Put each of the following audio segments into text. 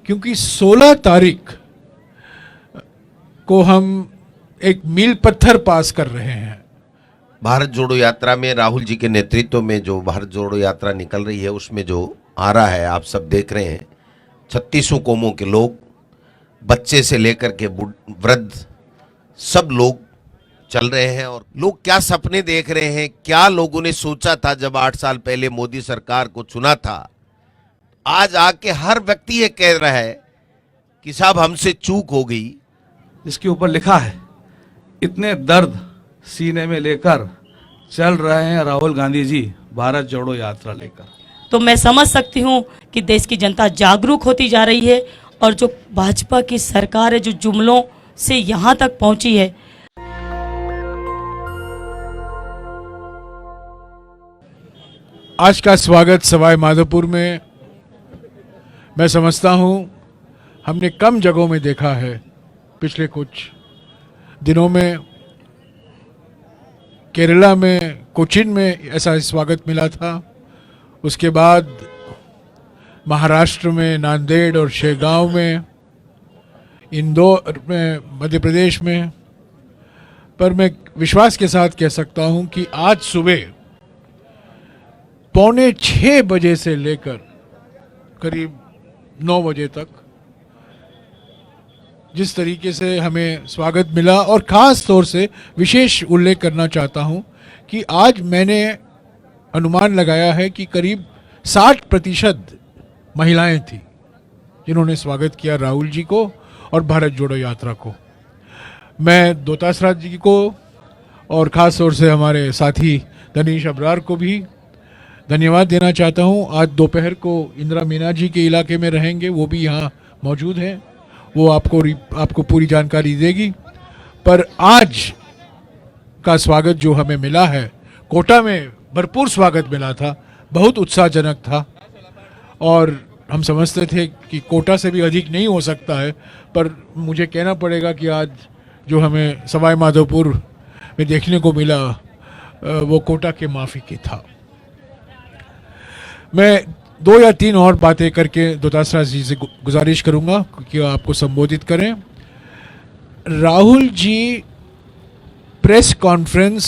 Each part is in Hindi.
क्योंकि 16 तारीख को हम एक मील पत्थर पास कर रहे हैं। भारत जोड़ो यात्रा में राहुल जी के नेतृत्व में जो भारत जोड़ो यात्रा निकल रही है, उसमें जो आ रहा है आप सब देख रहे हैं, 36 कौमों के लोग, बच्चे से लेकर के वृद्ध, सब लोग चल रहे हैं। और लोग क्या सपने देख रहे हैं, क्या लोगों ने सोचा था जब 8 साल पहले मोदी सरकार को चुना था। आज आके हर व्यक्ति ये कह रहा है कि साहब हमसे चूक हो गई। जिसके ऊपर लिखा है, इतने दर्द सीने में लेकर चल रहे हैं राहुल गांधी जी भारत जोड़ो यात्रा लेकर। तो मैं समझ सकती हूँ कि देश की जनता जागरूक होती जा रही है और जो भाजपा की सरकार है, जो जुमलों से यहाँ तक पहुंची है। आज का स्वागत सवाई माधोपुर में मैं समझता हूँ हमने कम जगहों में देखा है। पिछले कुछ दिनों में केरला में, कोचीन में ऐसा स्वागत मिला था। उसके बाद महाराष्ट्र में नांदेड़ और शेगांव में, इंदौर में, मध्य प्रदेश में। पर मैं विश्वास के साथ कह सकता हूं कि आज सुबह 5:45 बजे से लेकर करीब 9 बजे तक जिस तरीके से हमें स्वागत मिला, और ख़ास तौर से विशेष उल्लेख करना चाहता हूं कि आज मैंने अनुमान लगाया है कि करीब 60% महिलाएं थी जिन्होंने स्वागत किया राहुल जी को और भारत जोड़ो यात्रा को। मैं दोतासराज जी को और ख़ास तौर से हमारे साथी दनीश अबरार को भी धन्यवाद देना चाहता हूं। आज दोपहर को इंदिरा मीना जी के इलाके में रहेंगे, वो भी यहाँ मौजूद हैं, वो आपको पूरी जानकारी देगी। पर आज का स्वागत जो हमें मिला है, कोटा में भरपूर स्वागत मिला था, बहुत उत्साहजनक था। और हम समझते थे कि कोटा से भी अधिक नहीं हो सकता है, पर मुझे कहना पड़ेगा कि आज जो हमें सवाई माधोपुर में देखने को मिला वो कोटा के माफी की था। मैं 2 या 3 और बातें करके दोतासरा जी से गुजारिश करूंगा कि आपको संबोधित करें। राहुल जी प्रेस कॉन्फ्रेंस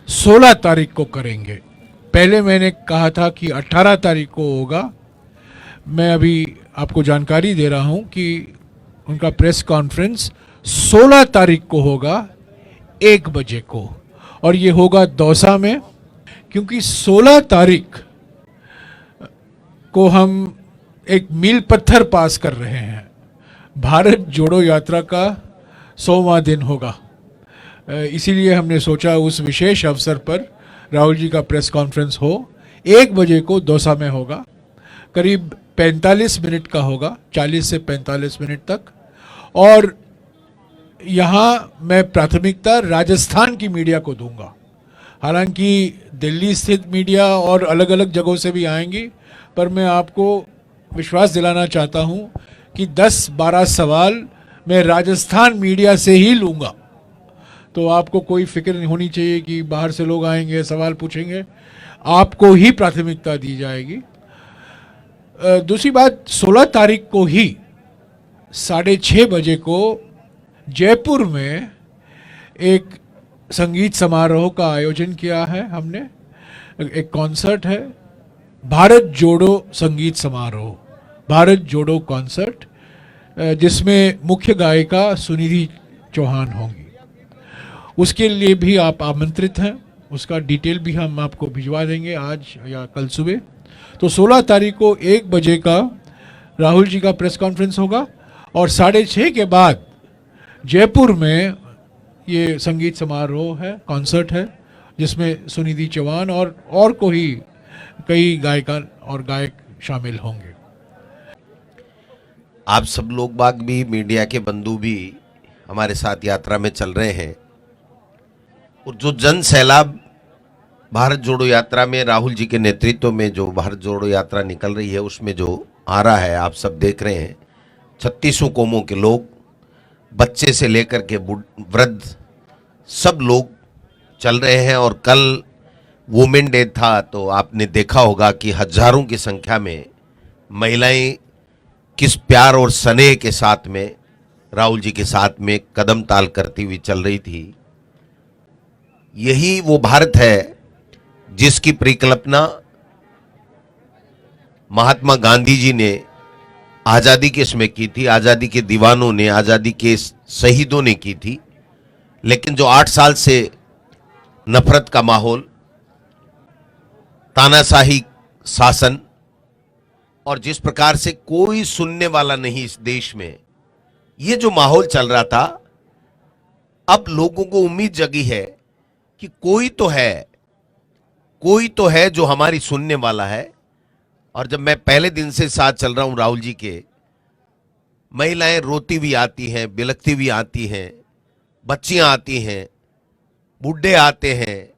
16 तारीख को करेंगे। पहले मैंने कहा था कि 18 तारीख को होगा। मैं अभी आपको जानकारी दे रहा हूं कि उनका प्रेस कॉन्फ्रेंस 16 तारीख को होगा 1 बजे को, और ये होगा दौसा में। क्योंकि 16 तारीख को हम एक मील पत्थर पास कर रहे हैं। भारत जोड़ो यात्रा का 100वां दिन होगा, इसीलिए हमने सोचा उस विशेष अवसर पर राहुल जी का प्रेस कॉन्फ्रेंस हो। 1 बजे को दौसा में होगा, करीब 45 मिनट का होगा, 40 से 45 मिनट तक। और यहाँ मैं प्राथमिकता राजस्थान की मीडिया को दूंगा। हालांकि दिल्ली स्थित मीडिया और अलग अलग जगहों से भी आएंगी, पर मैं आपको विश्वास दिलाना चाहता हूं कि 10-12 सवाल मैं राजस्थान मीडिया से ही लूँगा। तो आपको कोई फिक्र नहीं होनी चाहिए कि बाहर से लोग आएंगे सवाल पूछेंगे, आपको ही प्राथमिकता दी जाएगी। दूसरी बात, 16 तारीख को ही 6:30 बजे को जयपुर में एक संगीत समारोह का आयोजन किया है हमने। एक कॉन्सर्ट है, भारत जोड़ो संगीत समारोह, भारत जोड़ो कॉन्सर्ट, जिसमें मुख्य गायिका सुनिधि चौहान होंगी। उसके लिए भी आप आमंत्रित हैं, उसका डिटेल भी हम आपको भिजवा देंगे आज या कल सुबह। तो 16 तारीख को 1 बजे का राहुल जी का प्रेस कॉन्फ्रेंस होगा, और 6:30 के बाद जयपुर में ये संगीत समारोह है, कॉन्सर्ट है, जिसमें सुनिधि चौहान और को ही कई गायिका और गायक शामिल होंगे। आप सब लोग बाग भी, मीडिया के बंधु भी हमारे साथ यात्रा में चल रहे हैं। और जो जन सैलाब भारत जोड़ो यात्रा में राहुल जी के नेतृत्व में जो भारत जोड़ो यात्रा निकल रही है, उसमें जो आ रहा है आप सब देख रहे हैं, 36 कौमों के लोग, बच्चे से लेकर के वृद्ध, सब लोग चल रहे हैं। और कल वुमेन डे था, तो आपने देखा होगा कि हजारों की संख्या में महिलाएं किस प्यार और स्नेह के साथ में राहुल जी के साथ में कदम ताल करती हुई चल रही थी। यही वो भारत है जिसकी परिकल्पना महात्मा गांधी जी ने आजादी के समय की थी, आजादी के दीवानों ने, आजादी के शहीदों ने की थी। लेकिन जो 8 साल से नफरत का माहौल, तानाशाही शासन और जिस प्रकार से कोई सुनने वाला नहीं इस देश में, ये जो माहौल चल रहा था, अब लोगों को उम्मीद जगी है कि कोई तो है जो हमारी सुनने वाला है। और जब मैं पहले दिन से साथ चल रहा हूं राहुल जी के, महिलाएं रोती भी आती हैं, बिलखती भी आती हैं, बच्चियां आती हैं, बूढ़े आते हैं,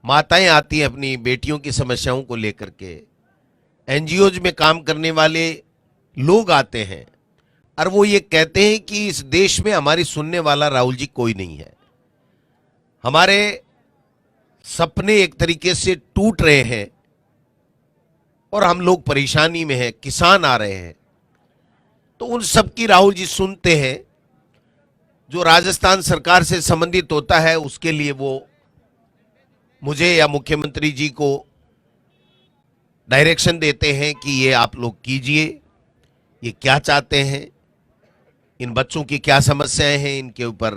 माताएं आती हैं अपनी बेटियों की समस्याओं को लेकर के, एनजीओज में काम करने वाले लोग आते हैं और वो ये कहते हैं कि इस देश में हमारी सुनने वाला राहुल जी कोई नहीं है। हमारे सपने एक तरीके से टूट रहे हैं और हम लोग परेशानी में हैं, किसान आ रहे हैं। तो उन सब की राहुल जी सुनते हैं। जो राजस्थान सरकार से संबंधित होता है उसके लिए वो मुझे या मुख्यमंत्री जी को डायरेक्शन देते हैं कि ये आप लोग कीजिए, ये क्या चाहते हैं, इन बच्चों की क्या समस्याएं हैं, इनके ऊपर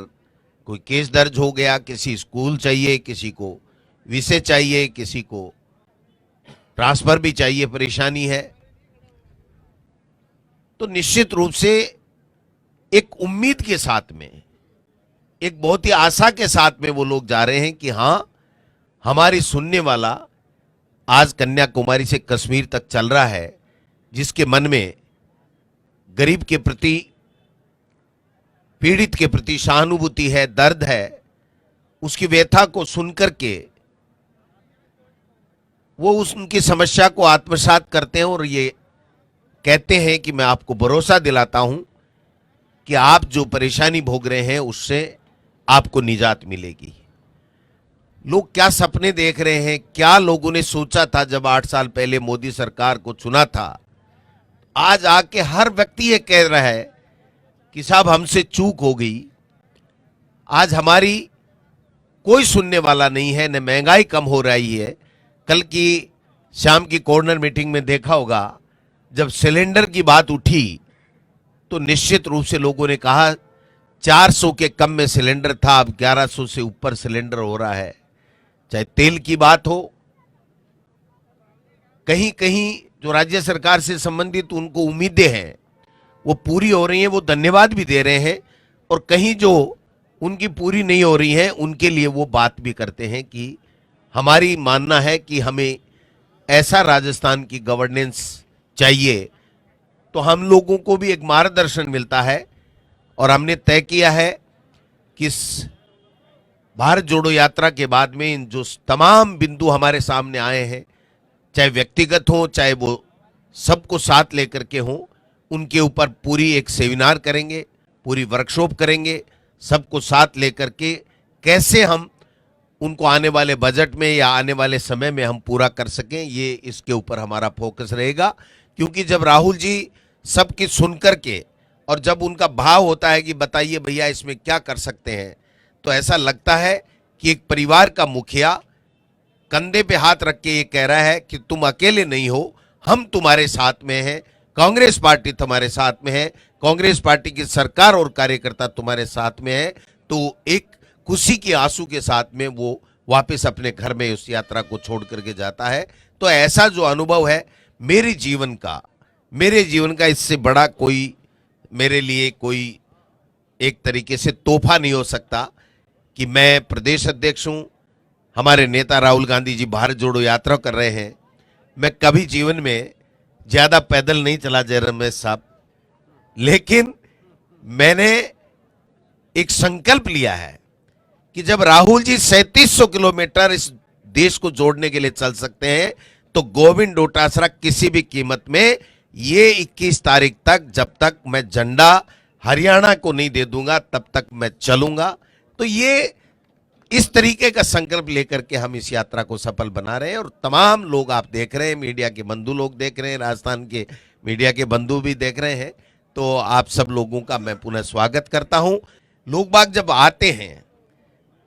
कोई केस दर्ज हो गया, किसी स्कूल चाहिए, किसी को विषय चाहिए, किसी को ट्रांसफर भी चाहिए, परेशानी है। तो निश्चित रूप से एक उम्मीद के साथ में, एक बहुत ही आशा के साथ में वो लोग जा रहे हैं कि हां, हमारी सुनने वाला आज कन्याकुमारी से कश्मीर तक चल रहा है, जिसके मन में गरीब के प्रति, पीड़ित के प्रति सहानुभूति है, दर्द है, उसकी व्यथा को सुनकर के वो उनकी समस्या को आत्मसात करते हैं और ये कहते हैं कि मैं आपको भरोसा दिलाता हूं कि आप जो परेशानी भोग रहे हैं उससे आपको निजात मिलेगी। लोग क्या सपने देख रहे हैं, क्या लोगों ने सोचा था जब 8 साल पहले मोदी सरकार को चुना था। आज आके हर व्यक्ति ये कह रहा है कि साहब हमसे चूक हो गई, आज हमारी कोई सुनने वाला नहीं है, न महंगाई कम हो रही है। कल की शाम की कॉर्नर मीटिंग में देखा होगा, जब सिलेंडर की बात उठी तो निश्चित रूप से लोगों ने कहा 400 के कम में सिलेंडर था, अब 1100 से ऊपर सिलेंडर हो रहा है। चाहे तेल की बात हो, कहीं कहीं जो राज्य सरकार से संबंधित उनको उम्मीदें हैं वो पूरी हो रही हैं, वो धन्यवाद भी दे रहे हैं। और कहीं जो उनकी पूरी नहीं हो रही हैं उनके लिए वो बात भी करते हैं कि हमारी मानना है कि हमें ऐसा राजस्थान की गवर्नेंस चाहिए। तो हम लोगों को भी एक मार्गदर्शन मिलता है और हमने तय किया है कि इस भारत जोड़ो यात्रा के बाद में इन जो तमाम बिंदु हमारे सामने आए हैं, चाहे व्यक्तिगत हो, चाहे वो सबको साथ लेकर के हों, उनके ऊपर पूरी एक सेमिनार करेंगे, पूरी वर्कशॉप करेंगे, सबको साथ लेकर के कैसे हम उनको आने वाले बजट में या आने वाले समय में हम पूरा कर सकें, ये इसके ऊपर हमारा फोकस रहेगा। क्योंकि जब राहुल जी सबकी सुन करके और जब उनका भाव होता है कि बताइए भैया इसमें क्या कर सकते हैं, तो ऐसा लगता है कि एक परिवार का मुखिया कंधे पे हाथ रख के ये कह रहा है कि तुम अकेले नहीं हो, हम तुम्हारे साथ में हैं, कांग्रेस पार्टी तुम्हारे साथ में है, कांग्रेस पार्टी की सरकार और कार्यकर्ता तुम्हारे साथ में है। तो एक खुशी के आंसू के साथ में वो वापस अपने घर में उस यात्रा को छोड़ करके जाता है। तो ऐसा जो अनुभव है मेरे जीवन का इससे बड़ा कोई मेरे लिए कोई एक तरीके से तोहफा नहीं हो सकता कि मैं प्रदेश अध्यक्ष हूं, हमारे नेता राहुल गांधी जी भारत जोड़ो यात्रा कर रहे हैं। मैं कभी जीवन में ज्यादा पैदल नहीं चला जय रमेश साहब, लेकिन मैंने एक संकल्प लिया है कि जब राहुल जी 3700 किलोमीटर इस देश को जोड़ने के लिए चल सकते हैं, तो गोविंद डोटासरा किसी भी कीमत में ये 21 तारीख तक, जब तक मैं झंडा हरियाणा को नहीं दे दूंगा तब तक मैं चलूंगा। तो ये इस तरीके का संकल्प लेकर के हम इस यात्रा को सफल बना रहे हैं। और तमाम लोग आप देख रहे हैं, मीडिया के बंधु लोग देख रहे हैं, राजस्थान के मीडिया के बंधु भी देख रहे हैं, तो आप सब लोगों का मैं पुनः स्वागत करता हूं। लोग बाग जब आते हैं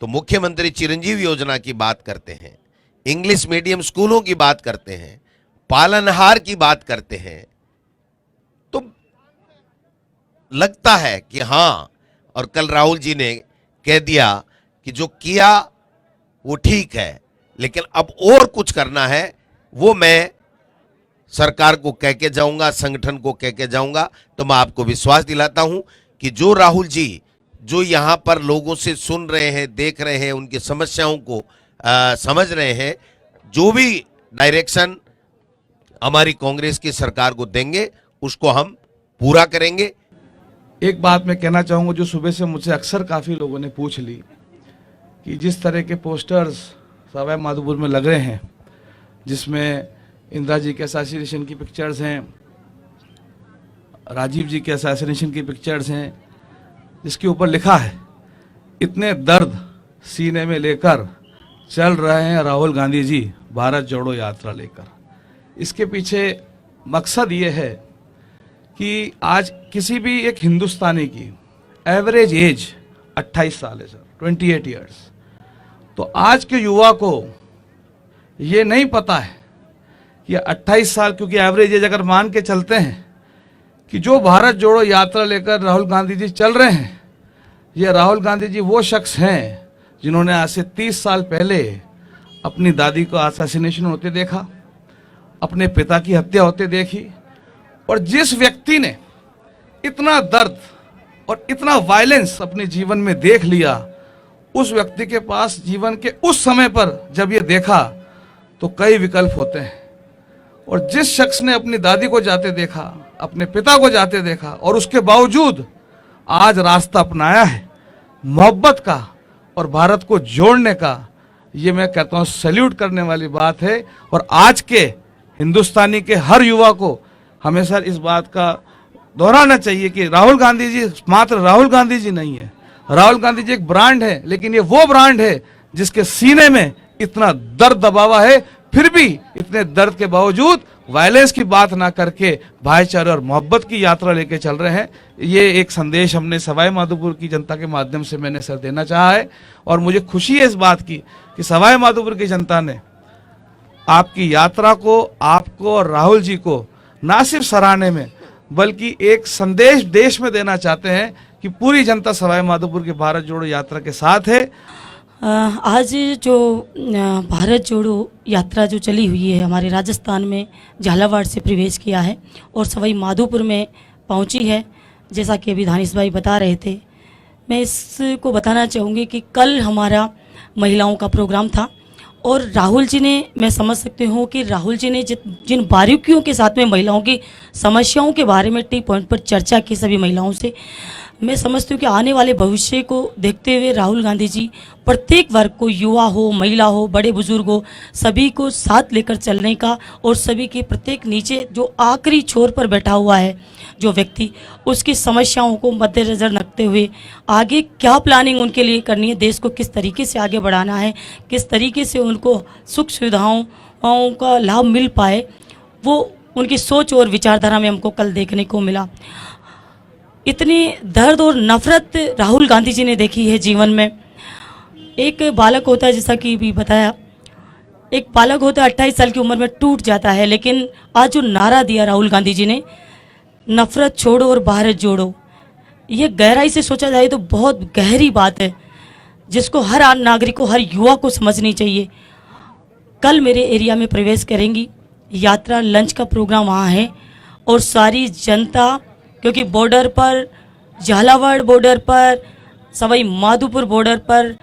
तो मुख्यमंत्री चिरंजीवी योजना की बात करते हैं, इंग्लिश मीडियम स्कूलों की बात करते हैं, पालनहार की बात करते हैं, तो लगता है कि हाँ। और कल राहुल जी ने कह दिया कि जो किया वो ठीक है, लेकिन अब और कुछ करना है, वो मैं सरकार को कह के जाऊंगा, संगठन को कह के जाऊंगा। तो मैं आपको विश्वास दिलाता हूं कि जो राहुल जी जो यहां पर लोगों से सुन रहे हैं, देख रहे हैं, उनकी समस्याओं को समझ रहे हैं, जो भी डायरेक्शन हमारी कांग्रेस की सरकार को देंगे उसको हम पूरा करेंगे। एक बात मैं कहना चाहूँगा, जो सुबह से मुझसे अक्सर काफ़ी लोगों ने पूछ ली कि जिस तरह के पोस्टर्स सवाई माधोपुर में लग रहे हैं, जिसमें इंदिरा जी के असैसिनेशन की पिक्चर्स हैं, राजीव जी के असैसिनेशन की पिक्चर्स हैं, जिसके ऊपर लिखा है इतने दर्द सीने में लेकर चल रहे हैं राहुल गांधी जी भारत जोड़ो यात्रा लेकर। इसके पीछे मकसद ये है कि आज किसी भी एक हिंदुस्तानी की एवरेज एज 28 साल है सर, 28 ईयर्स। तो आज के युवा को ये नहीं पता है कि 28 साल, क्योंकि एवरेज एज अगर मान के चलते हैं कि जो भारत जोड़ो यात्रा लेकर राहुल गांधी जी चल रहे हैं, ये राहुल गांधी जी वो शख्स हैं जिन्होंने आज से 30 साल पहले अपनी दादी को असैसिनेशन होते देखा, अपने पिता की हत्या होते देखी। और जिस व्यक्ति ने इतना दर्द और इतना वायलेंस अपने जीवन में देख लिया, उस व्यक्ति के पास जीवन के उस समय पर जब ये देखा तो कई विकल्प होते हैं। और जिस शख्स ने अपनी दादी को जाते देखा, अपने पिता को जाते देखा, और उसके बावजूद आज रास्ता अपनाया है मोहब्बत का और भारत को जोड़ने का, ये मैं कहता हूँ सैल्यूट करने वाली बात है। और आज के हिंदुस्तानी के हर युवा को हमें सर इस बात का दोहराना चाहिए कि राहुल गांधी जी मात्र राहुल गांधी जी नहीं है, राहुल गांधी जी एक ब्रांड है, लेकिन ये वो ब्रांड है जिसके सीने में इतना दर्द दबा हुआ है, फिर भी इतने दर्द के बावजूद वायलेंस की बात ना करके भाईचारे और मोहब्बत की यात्रा लेके चल रहे हैं। ये एक संदेश हमने सवाई माधोपुर की जनता के माध्यम से मैंने सर देना चाहा है। और मुझे खुशी है इस बात की कि सवाई माधोपुर की जनता ने आपकी यात्रा को, आपको और राहुल जी को ना सिर्फ सराहने में बल्कि एक संदेश देश में देना चाहते हैं कि पूरी जनता सवाई माधोपुर की भारत जोड़ो यात्रा के साथ है। आज जो भारत जोड़ो यात्रा जो चली हुई है हमारे राजस्थान में झालावाड़ से प्रवेश किया है और सवाई माधोपुर में पहुंची है, जैसा कि अभी दानिश भाई बता रहे थे। मैं इसको बताना चाहूँगी कि कल हमारा महिलाओं का प्रोग्राम था और राहुल जी ने, मैं समझ सकती हूँ कि राहुल जी ने जिन बारीकियों के साथ में महिलाओं की समस्याओं के बारे में टी पॉइंट पर चर्चा की सभी महिलाओं से, मैं समझती हूँ कि आने वाले भविष्य को देखते हुए राहुल गांधी जी प्रत्येक वर्ग को, युवा हो, महिला हो, बड़े बुजुर्ग हो, सभी को साथ लेकर चलने का और सभी के प्रत्येक नीचे जो आखिरी छोर पर बैठा हुआ है जो व्यक्ति, उसकी समस्याओं को मद्देनजर रखते हुए आगे क्या प्लानिंग उनके लिए करनी है, देश को किस तरीके से आगे बढ़ाना है, किस तरीके से उनको सुख सुविधाओं का लाभ मिल पाए, वो उनकी सोच और विचारधारा में हमको कल देखने को मिला। इतनी दर्द और नफरत राहुल गांधी जी ने देखी है जीवन में। एक बालक होता है, जैसा कि भी बताया, एक बालक होता है 28 साल की उम्र में टूट जाता है, लेकिन आज जो नारा दिया राहुल गांधी जी ने, नफरत छोड़ो और भारत जोड़ो, ये गहराई से सोचा जाए तो बहुत गहरी बात है जिसको हर आम नागरिक को, हर युवा को समझनी चाहिए। कल मेरे एरिया में प्रवेश करेंगी, यात्रा लंच का प्रोग्राम वहाँ है और सारी जनता, क्योंकि बॉर्डर पर, झालावाड़ बॉर्डर पर, सवाई माधोपुर बॉर्डर पर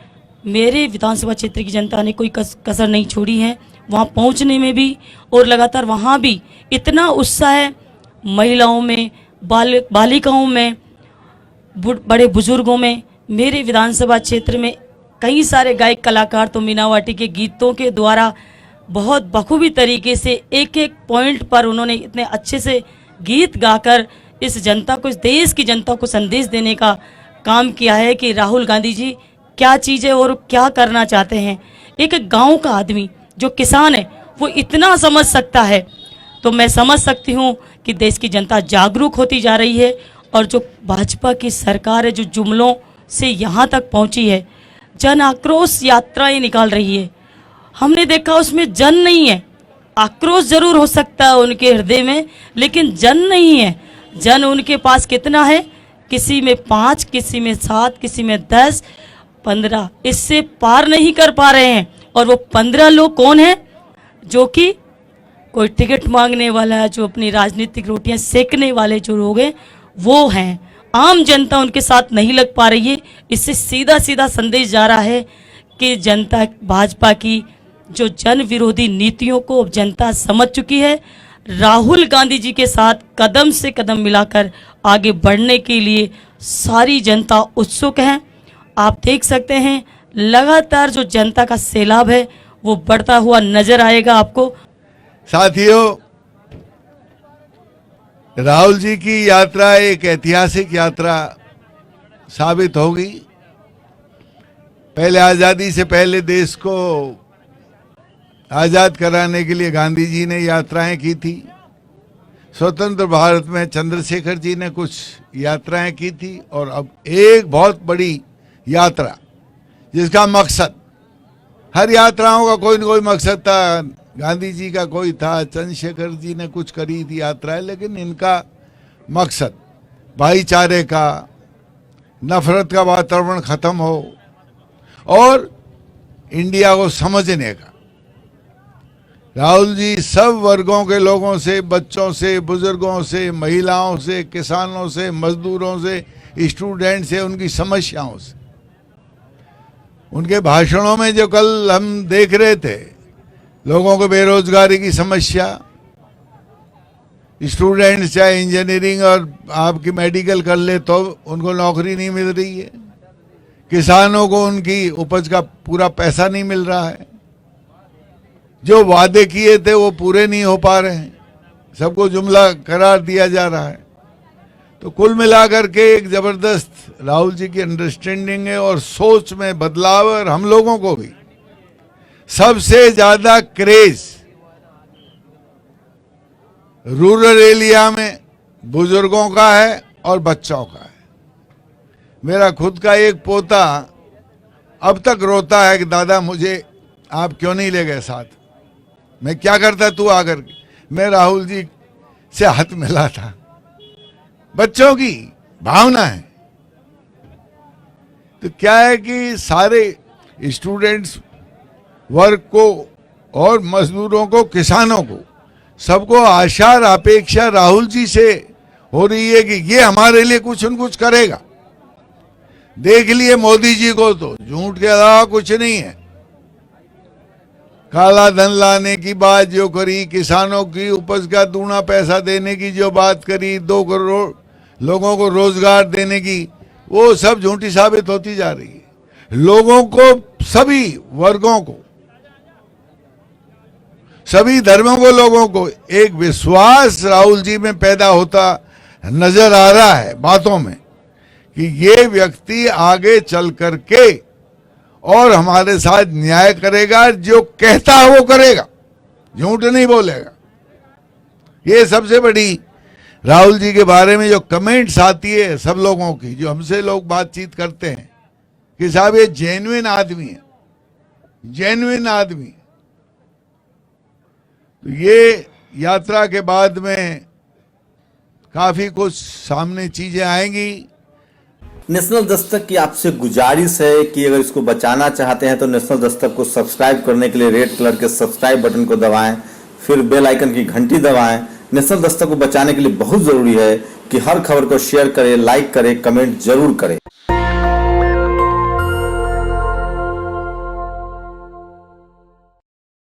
मेरे विधानसभा क्षेत्र की जनता ने कोई कसर नहीं छोड़ी है वहाँ पहुँचने में भी। और लगातार वहाँ भी इतना उत्साह है महिलाओं में, बालिकाओं में, बड़े बुजुर्गों में। मेरे विधानसभा क्षेत्र में कई सारे गायक कलाकार तो मीनावाटी के गीतों के द्वारा बहुत बखूबी तरीके से एक एक पॉइंट पर उन्होंने इतने अच्छे से गीत गाकर इस जनता को, इस देश की जनता को संदेश देने का काम किया है कि राहुल गांधी जी क्या चीज़ है और क्या करना चाहते हैं। एक गांव का आदमी जो किसान है वो इतना समझ सकता है, तो मैं समझ सकती हूँ कि देश की जनता जागरूक होती जा रही है और जो भाजपा की सरकार है जो जुमलों से यहाँ तक पहुँची है, जन आक्रोश यात्राएं निकाल रही है। हमने देखा उसमें जन नहीं है, आक्रोश जरूर हो सकता है उनके हृदय में, लेकिन जन नहीं है। जन उनके पास कितना है, किसी में 5, किसी में 7, किसी में 10, 15, इससे पार नहीं कर पा रहे हैं। और वो 15 लोग कौन हैं? जो कि कोई टिकट मांगने वाला है, जो अपनी राजनीतिक रोटियां सेकने वाले जो लोग हैं वो हैं। आम जनता उनके साथ नहीं लग पा रही है। इससे सीधा सीधा संदेश जा रहा है कि जनता भाजपा की जो जन विरोधी नीतियों को अब जनता समझ चुकी है। राहुल गांधी जी के साथ कदम से कदम मिलाकर आगे बढ़ने के लिए सारी जनता उत्सुक है। आप देख सकते हैं लगातार जो जनता का सैलाब है वो बढ़ता हुआ नजर आएगा आपको। साथियों, राहुल जी की यात्रा एक ऐतिहासिक यात्रा साबित होगी। पहले आज़ादी से पहले देश को आज़ाद कराने के लिए गांधी जी ने यात्राएं की थी। स्वतंत्र भारत में चंद्रशेखर जी ने कुछ यात्राएं की थी, और अब एक बहुत बड़ी यात्रा जिसका मकसद, हर यात्राओं का कोई न कोई मकसद था। गांधी जी का कोई था, चंद्रशेखर जी ने कुछ करी थी यात्राएं, लेकिन इनका मकसद भाईचारे का, नफरत का वातावरण खत्म हो और इंडिया को समझने का। राहुल जी सब वर्गों के लोगों से, बच्चों से, बुजुर्गों से, महिलाओं से, किसानों से, मजदूरों से, स्टूडेंट से, उनकी समस्याओं से, उनके भाषणों में जो कल हम देख रहे थे, लोगों को बेरोजगारी की समस्या, स्टूडेंट्स चाहे इंजीनियरिंग और आपकी मेडिकल कर ले तो उनको नौकरी नहीं मिल रही है, किसानों को उनकी उपज का पूरा पैसा नहीं मिल रहा है, जो वादे किए थे वो पूरे नहीं हो पा रहे हैं, सबको जुमला करार दिया जा रहा है। तो कुल मिलाकर के एक जबरदस्त राहुल जी की अंडरस्टैंडिंग है और सोच में बदलाव, और हम लोगों को भी सबसे ज्यादा क्रेज रूरल एरिया में बुजुर्गों का है और बच्चों का है। मेरा खुद का एक पोता अब तक रोता है कि दादा मुझे आप क्यों नहीं ले गए साथ, मैं क्या करता तू आकर के। मैं राहुल जी से हाथ मिला था। बच्चों की भावना है। तो क्या है कि सारे स्टूडेंट्स वर्ग को और मजदूरों को, किसानों को, सबको आशा और अपेक्षा राहुल जी से हो रही है कि ये हमारे लिए कुछ न कुछ करेगा। देख लिए मोदी जी को, तो झूठ के अलावा कुछ नहीं है। काला धन लाने की बात जो करी, किसानों की उपज का दूना पैसा देने की जो बात करी, 2 करोड़ लोगों को रोजगार देने की, वो सब झूठी साबित होती जा रही है। लोगों को, सभी वर्गों को, सभी धर्मों को, लोगों को एक विश्वास राहुल जी में पैदा होता नजर आ रहा है बातों में कि ये व्यक्ति आगे चल करके और हमारे साथ न्याय करेगा, जो कहता है वो करेगा, झूठ नहीं बोलेगा। ये सबसे बड़ी राहुल जी के बारे में जो कमेंट्स आती है सब लोगों की, जो हमसे लोग बातचीत करते हैं कि साहब ये जेन्युइन आदमी है, जेन्युइन आदमी है। तो ये यात्रा के बाद में काफी कुछ सामने चीजें आएंगी। नेशनल दस्तक की आपसे गुजारिश है कि अगर इसको बचाना चाहते हैं तो नेशनल दस्तक को सब्सक्राइब करने के लिए रेड कलर के सब्सक्राइब बटन को दबाएं, फिर बेल आइकन की घंटी दबाएं। नेशनल दस्तक को बचाने के लिए बहुत जरूरी है कि हर खबर को शेयर करें, लाइक करें, कमेंट जरूर करें।